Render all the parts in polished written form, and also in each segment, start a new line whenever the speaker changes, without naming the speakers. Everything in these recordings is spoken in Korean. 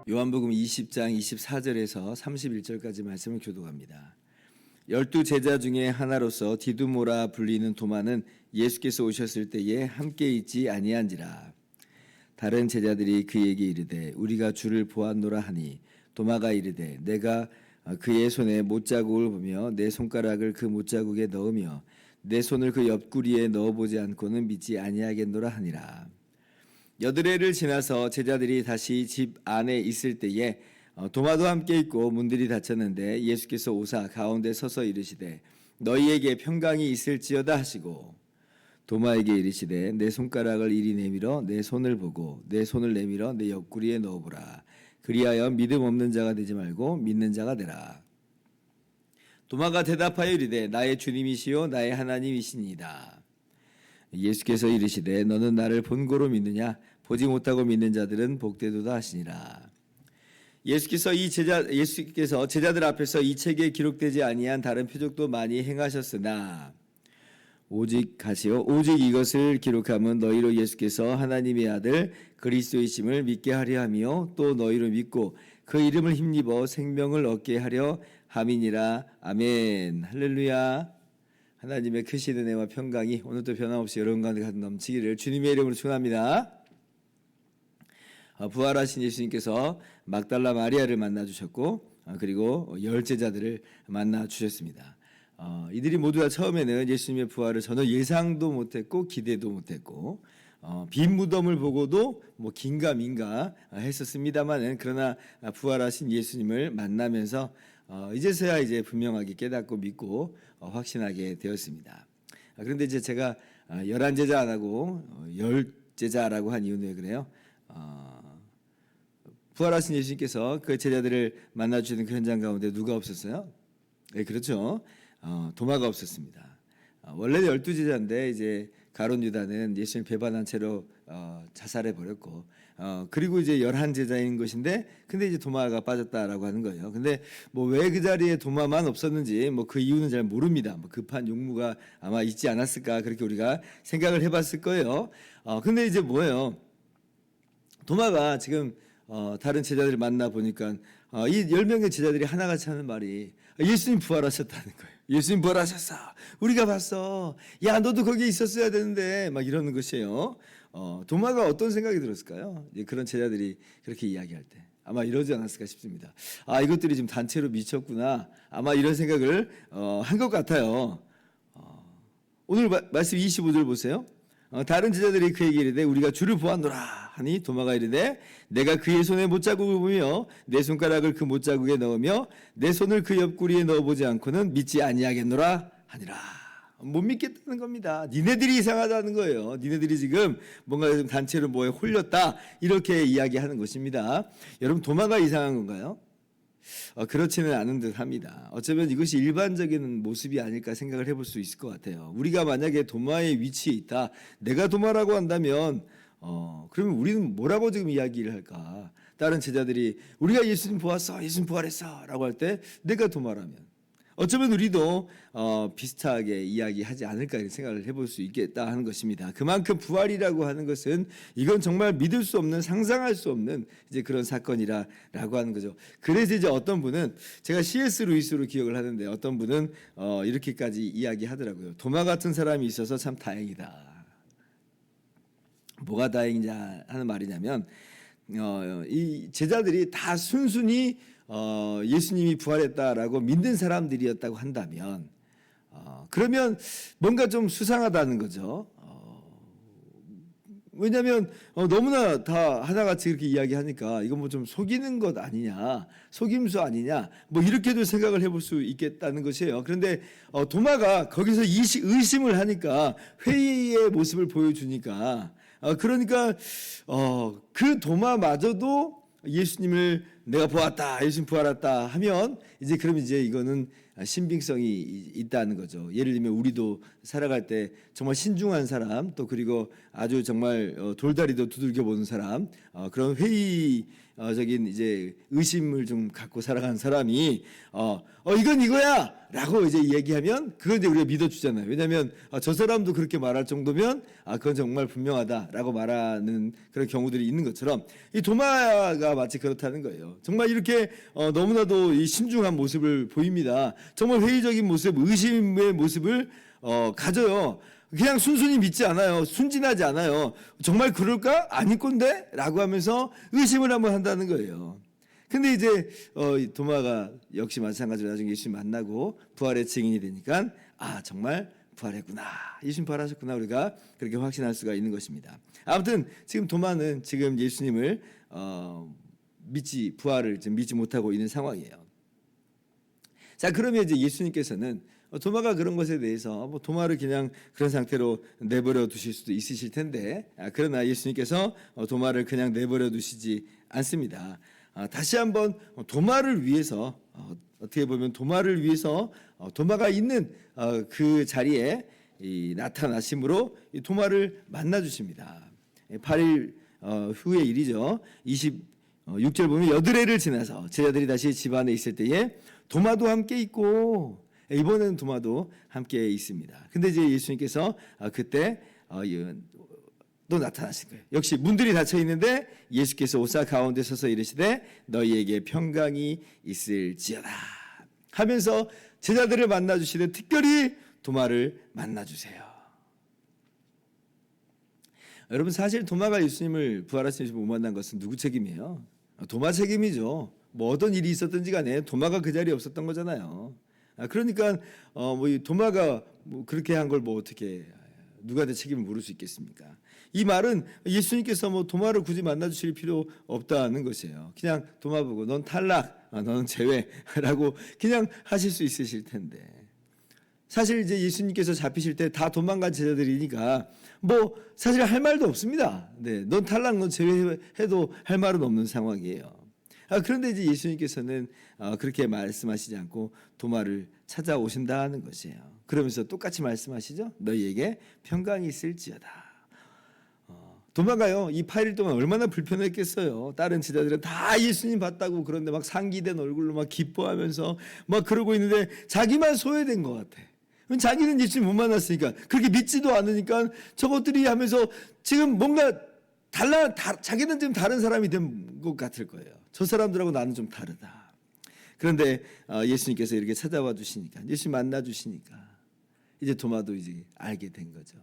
요한복음 20장 24절에서 31절까지 말씀을 교독합니다. 12 제자 중에 하나로서 디두모라 불리는 도마는 예수께서 오셨을 때에 함께 있지 아니한지라. 다른 제자들이 그에게 이르되 우리가 주를 보았노라 하니 도마가 이르되 내가 그의 손에 못자국을 보며 내 손가락을 그 못자국에 넣으며 내 손을 그 옆구리에 넣어보지 않고는 믿지 아니하겠노라 하니라. 여드레를 지나서 제자들이 다시 집 안에 있을 때에 도마도 함께 있고 문들이 닫혔는데 예수께서 오사 가운데 서서 이르시되 너희에게 평강이 있을지어다 하시고 도마에게 이르시되 내 손가락을 이리 내밀어 내 손을 보고 내 손을 내밀어 내 옆구리에 넣어보라. 그리하여 믿음 없는 자가 되지 말고 믿는 자가 되라. 도마가 대답하여 이르되 나의 주님이시요 나의 하나님이시니이다. 예수께서 이르시되 너는 나를 본고로 믿느냐? 보지 못하고 믿는 자들은 복되도다 하시니라. 예수께서 제자들 앞에서 이 책에 기록되지 아니한 다른 표적도 많이 행하셨으나 오직 이것을 기록함은 너희로 예수께서 하나님의 아들 그리스도이심을 믿게 하려 하며 또 너희로 믿고 그 이름을 힘입어 생명을 얻게 하려 함이니라. 아멘. 할렐루야. 하나님의 크신 은혜와 평강이 오늘도 변함없이 여러분 가운데 넘치기를 주님의 이름으로 축원합니다. 부활하신 예수님께서 막달라 마리아를 만나주셨고 그리고 10 제자들을 만나주셨습니다. 이들이 모두 다 처음에는 예수님의 부활을 전혀 예상도 못했고 기대도 못했고 빈 무덤을 보고도 긴가민가 했었습니다만은 그러나 부활하신 예수님을 만나면서 이제서야 분명하게 깨닫고 믿고 확신하게 되었습니다. 그런데 이제 제가 11제자 안 하고 10제자라고 한 이유는 왜 그래요? 부활하신 예수님께서 그 제자들을 만나주시는 그 현장 가운데 누가 없었어요? 네, 그렇죠. 도마가 없었습니다. 원래 12제자인데 이제 가룟 유다는 예수님 배반한 채로 자살해 버렸고 그리고 이제 11제자인 것인데 근데 이제 도마가 빠졌다라고 하는 거예요. 근데 왜 그 자리에 도마만 없었는지 그 이유는 잘 모릅니다. 급한 용무가 아마 있지 않았을까 그렇게 우리가 생각을 해봤을 거예요. 근데 이제 뭐예요? 도마가 지금 다른 제자들을 만나 보니까 이 10명의 제자들이 하나같이 하는 말이 예수님 부활하셨다는 거예요. 예수님 부활하셨어. 우리가 봤어. 야 너도 거기에 있었어야 되는데 막 이러는 것이에요. 도마가 어떤 생각이 들었을까요? 그런 제자들이 그렇게 이야기할 때 아마 이러지 않았을까 싶습니다. 이것들이 지금 단체로 미쳤구나. 아마 이런 생각을 한 것 같아요. 오늘 말씀 25절 보세요. 다른 제자들이 그에게 이르되 우리가 주를 보았노라 하니 도마가 이르되 내가 그의 손에 못자국을 보며 내 손가락을 그 못자국에 넣으며 내 손을 그 옆구리에 넣어보지 않고는 믿지 아니하겠노라 하니라. 못 믿겠다는 겁니다. 니네들이 이상하다는 거예요. 니네들이 지금 뭔가 좀 단체로 뭐에 홀렸다 이렇게 이야기하는 것입니다. 여러분 도마가 이상한 건가요? 그렇지는 않은 듯 합니다. 어쩌면 이것이 일반적인 모습이 아닐까 생각을 해볼 수 있을 것 같아요. 우리가 만약에 도마의 위치에 있다. 내가 도마라고 한다면 그러면 우리는 뭐라고 지금 이야기를 할까? 다른 제자들이 우리가 예수님 보았어. 예수님 부활했어. 라고 할 때 내가 도마라면 어쩌면 우리도 비슷하게 이야기하지 않을까 이런 생각을 해볼 수 있겠다 하는 것입니다. 그만큼 부활이라고 하는 것은 이건 정말 믿을 수 없는 상상할 수 없는 이제 그런 사건이라고 하는 거죠. 그래서 이제 어떤 분은 제가 C.S. 루이스로 기억을 하는데 어떤 분은 이렇게까지 이야기하더라고요. 도마 같은 사람이 있어서 참 다행이다. 뭐가 다행이냐 하는 말이냐면 이 제자들이 다 순순히 예수님이 부활했다라고 믿는 사람들이었다고 한다면 그러면 뭔가 좀 수상하다는 거죠. 왜냐하면 너무나 다 하나같이 이렇게 이야기하니까 이건 좀 속이는 것 아니냐, 속임수 아니냐, 이렇게도 생각을 해볼 수 있겠다는 것이에요. 그런데 도마가 거기서 의심을 하니까 회의의 모습을 보여주니까 그러니까 그 도마마저도 예수님을 내가 보았다, 예수님 부활했다 하면 그럼 이거는 신빙성이 있다는 거죠. 예를 들면 우리도 살아갈 때 정말 신중한 사람, 또 그리고 아주 정말 돌다리도 두들겨 보는 사람, 그런 회의적인 이제 의심을 좀 갖고 살아가는 사람이 이건 이거야라고 이제 얘기하면 그건 이제 우리가 믿어주잖아요. 왜냐하면 저 사람도 그렇게 말할 정도면 그건 정말 분명하다라고 말하는 그런 경우들이 있는 것처럼 이 도마가 마치 그렇다는 거예요. 정말 이렇게 너무나도 이 신중한 모습을 보입니다. 정말 회의적인 모습, 의심의 모습을 가져요. 그냥 순순히 믿지 않아요. 순진하지 않아요. 정말 그럴까? 아닐 건데? 라고 하면서 의심을 한번 한다는 거예요. 근데 이제 도마가 역시 마찬가지로 나중에 예수님 만나고 부활의 증인이 되니까 정말 부활했구나, 예수님 부활하셨구나, 우리가 그렇게 확신할 수가 있는 것입니다. 아무튼 지금 도마는 지금 예수님을 부활을 지금 믿지 못하고 있는 상황이에요. 자, 그러면 이제 예수님께서는 도마가 그런 것에 대해서 도마를 그냥 그런 상태로 내버려 두실 수도 있으실 텐데, 그러나 예수님께서 도마를 그냥 내버려 두시지 않습니다. 다시 한번 도마를 위해서, 어떻게 보면 도마를 위해서 도마가 있는 그 자리에 나타나심으로 이 도마를 만나 주십니다. 8일 후의 일이죠. 26절 보면 여드레를 지나서 제자들이 다시 집 안에 있을 때에 도마도 함께 있고, 이번에는 도마도 함께 있습니다. 근데 이제 예수님께서 그때 또 나타나신 거예요. 역시 문들이 닫혀 있는데 예수께서 옷사 가운데 서서 이르시되 너희에게 평강이 있을지어다 하면서 제자들을 만나 주시되 특별히 도마를 만나 주세요. 여러분, 사실 도마가 예수님을 부활하신 예수님을 못 만난 것은 누구 책임이에요? 도마 책임이죠. 뭐 어떤 일이 있었든지 간에 도마가 그 자리에 없었던 거잖아요. 그러니까 이 도마가 그렇게 한 걸 어떻게 누가 내 책임을 물을 수 있겠습니까? 이 말은 예수님께서 도마를 굳이 만나 주실 필요 없다는 것이에요. 그냥 도마 보고 넌 탈락, 너는 제외라고 그냥 하실 수 있으실 텐데, 사실 이제 예수님께서 잡히실 때 다 도망간 제자들이니까 사실 할 말도 없습니다. 네, 넌 탈락, 넌 제외해도 할 말은 없는 상황이에요. 그런데 이제 예수님께서는 그렇게 말씀하시지 않고 도마를 찾아오신다는 것이에요. 그러면서 똑같이 말씀하시죠. 너희에게 평강이 있을지어다. 도마가요, 이 8일 동안 얼마나 불편했겠어요. 다른 제자들은 다 예수님 봤다고 그런데 막 상기된 얼굴로 막 기뻐하면서 막 그러고 있는데 자기만 소외된 것 같아. 자기는 예수님 못 만났으니까, 그렇게 믿지도 않으니까 저것들이 하면서 지금 뭔가 자기는 지금 다른 사람이 된 것 같을 거예요. 저 사람들하고 나는 좀 다르다. 그런데 예수님께서 이렇게 찾아와 주시니까, 예수님 만나 주시니까 이제 도마도 이제 알게 된 거죠.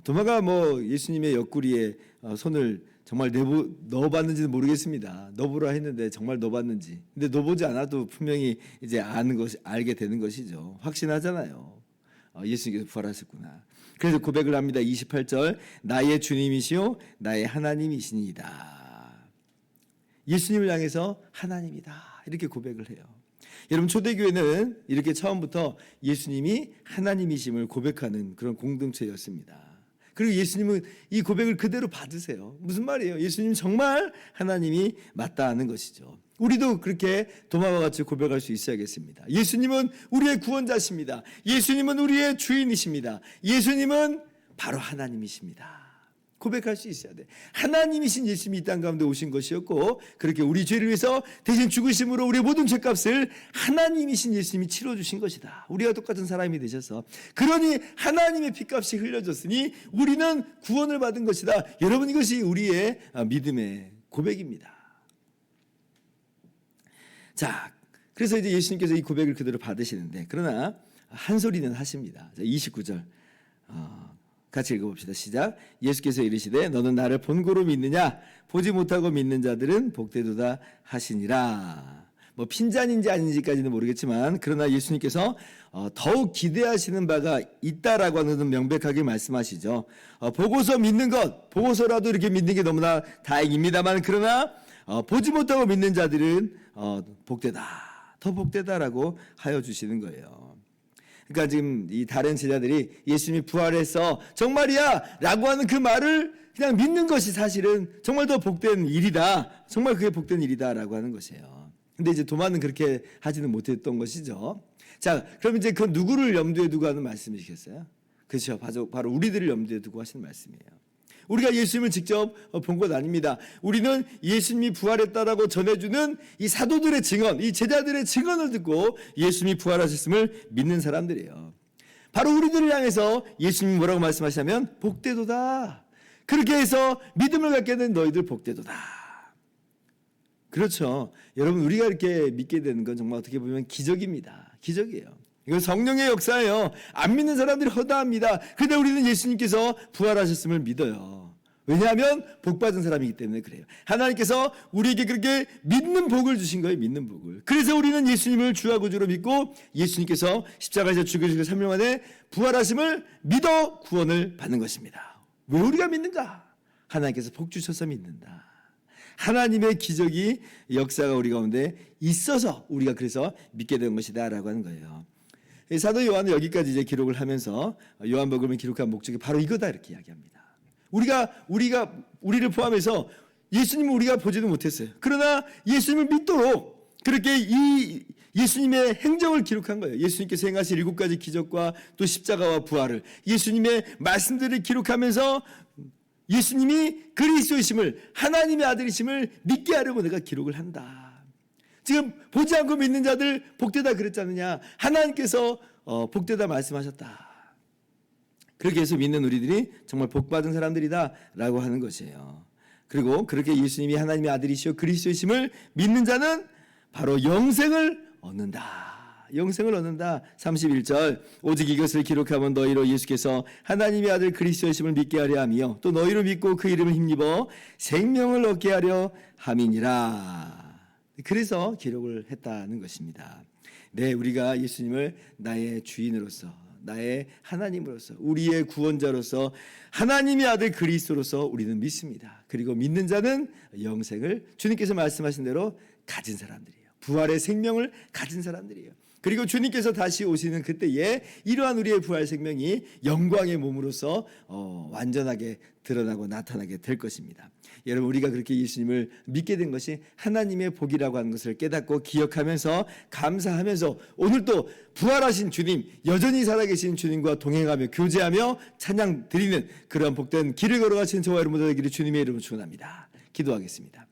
도마가 예수님의 옆구리에 손을 정말 넣어봤는지는 모르겠습니다. 넣어보라 했는데 정말 넣어봤는지. 근데 넣어보지 않아도 분명히 이제 알게 되는 것이죠. 확신하잖아요. 예수님께서 부활하셨구나. 그래서 고백을 합니다. 28절, 나의 주님이시요 나의 하나님이시니이다. 예수님을 향해서 하나님이다, 이렇게 고백을 해요. 여러분, 초대교회는 이렇게 처음부터 예수님이 하나님이심을 고백하는 그런 공동체였습니다. 그리고 예수님은 이 고백을 그대로 받으세요. 무슨 말이에요? 예수님 정말 하나님이 맞다는 것이죠. 우리도 그렇게 도마와 같이 고백할 수 있어야겠습니다. 예수님은 우리의 구원자십니다. 예수님은 우리의 주인이십니다. 예수님은 바로 하나님이십니다. 고백할 수 있어야 돼. 하나님이신 예수님이 이 땅 가운데 오신 것이었고, 그렇게 우리 죄를 위해서 대신 죽으심으로 우리의 모든 죄값을 하나님이신 예수님이 치러주신 것이다. 우리가 똑같은 사람이 되셔서, 그러니 하나님의 피값이 흘려졌으니 우리는 구원을 받은 것이다. 여러분, 이것이 우리의 믿음의 고백입니다. 자, 그래서 이제 예수님께서 이 고백을 그대로 받으시는데, 그러나 한 소리는 하십니다. 29절 같이 읽어봅시다. 시작. 예수께서 이르시되 너는 나를 본고로 믿느냐? 보지 못하고 믿는 자들은 복되도다 하시니라. 핀잔인지 아닌지까지는 모르겠지만, 그러나 예수님께서 더욱 기대하시는 바가 있다라고 하는 명백하게 말씀하시죠. 보고서 믿는 것, 보고서라도 이렇게 믿는 게 너무나 다행입니다만, 그러나 보지 못하고 믿는 자들은 복되다, 더 복되다라고 하여 주시는 거예요. 그러니까 지금 이 다른 제자들이 예수님이 부활해서 정말이야 라고 하는 그 말을 그냥 믿는 것이 사실은 정말 더 복된 일이다, 정말 그게 복된 일이다 라고 하는 것이에요. 근데 이제 도마는 그렇게 하지는 못했던 것이죠. 자, 그럼 이제 그 누구를 염두에 두고 하는 말씀이시겠어요? 그렇죠. 바로 우리들을 염두에 두고 하시는 말씀이에요. 우리가 예수님을 직접 본 것 아닙니다. 우리는 예수님이 부활했다라고 전해주는 이 사도들의 증언, 이 제자들의 증언을 듣고 예수님이 부활하셨음을 믿는 사람들이에요. 바로 우리들을 향해서 예수님이 뭐라고 말씀하시냐면 복되도다. 그렇게 해서 믿음을 갖게 된 너희들 복되도다. 그렇죠. 여러분, 우리가 이렇게 믿게 되는 건 정말 어떻게 보면 기적입니다. 기적이에요. 이건 성령의 역사예요. 안 믿는 사람들이 허다합니다. 그런데 우리는 예수님께서 부활하셨음을 믿어요. 왜냐하면 복 받은 사람이기 때문에 그래요. 하나님께서 우리에게 그렇게 믿는 복을 주신 거예요. 믿는 복을. 그래서 우리는 예수님을 주와 구주로 믿고 예수님께서 십자가에서 죽으시고 3일 만에 부활하심을 믿어 구원을 받는 것입니다. 왜 우리가 믿는가? 하나님께서 복 주셔서 믿는다. 하나님의 기적이 역사가 우리 가운데 있어서 우리가 그래서 믿게 된 것이다 라고 하는 거예요. 사도 요한은 여기까지 이제 기록을 하면서 요한복음을 기록한 목적이 바로 이거다 이렇게 이야기합니다. 우리를 포함해서 예수님을 우리가 보지도 못했어요. 그러나 예수님을 믿도록 그렇게 이 예수님의 행적을 기록한 거예요. 예수님께서 행하신 7가지 기적과 또 십자가와 부활을 예수님의 말씀들을 기록하면서 예수님이 그리스도이심을 하나님의 아들이심을 믿게 하려고 내가 기록을 한다. 지금 보지 않고 믿는 자들 복되다 그랬지 않느냐. 하나님께서 복되다 말씀하셨다. 그렇게 해서 믿는 우리들이 정말 복받은 사람들이다 라고 하는 것이에요. 그리고 그렇게 예수님이 하나님의 아들이시오 그리스도이심을 믿는 자는 바로 영생을 얻는다. 영생을 얻는다. 31절 오직 이것을 기록하면 너희로 예수께서 하나님의 아들 그리스도이심을 믿게 하려 하며 또 너희로 믿고 그 이름을 힘입어 생명을 얻게 하려 함이니라. 그래서 기록을 했다는 것입니다. 네, 우리가 예수님을 나의 주인으로서 나의 하나님으로서 우리의 구원자로서 하나님의 아들 그리스도로서 우리는 믿습니다. 그리고 믿는 자는 영생을 주님께서 말씀하신 대로 가진 사람들이에요. 부활의 생명을 가진 사람들이에요. 그리고 주님께서 다시 오시는 그때에 이러한 우리의 부활 생명이 영광의 몸으로서 완전하게 드러나고 나타나게 될 것입니다. 여러분, 우리가 그렇게 예수님을 믿게 된 것이 하나님의 복이라고 하는 것을 깨닫고 기억하면서 감사하면서 오늘도 부활하신 주님, 여전히 살아계신 주님과 동행하며 교제하며 찬양 드리는 그런 복된 길을 걸어가신 저와 여러분 되기를 주님의 이름으로 축원합니다. 기도하겠습니다.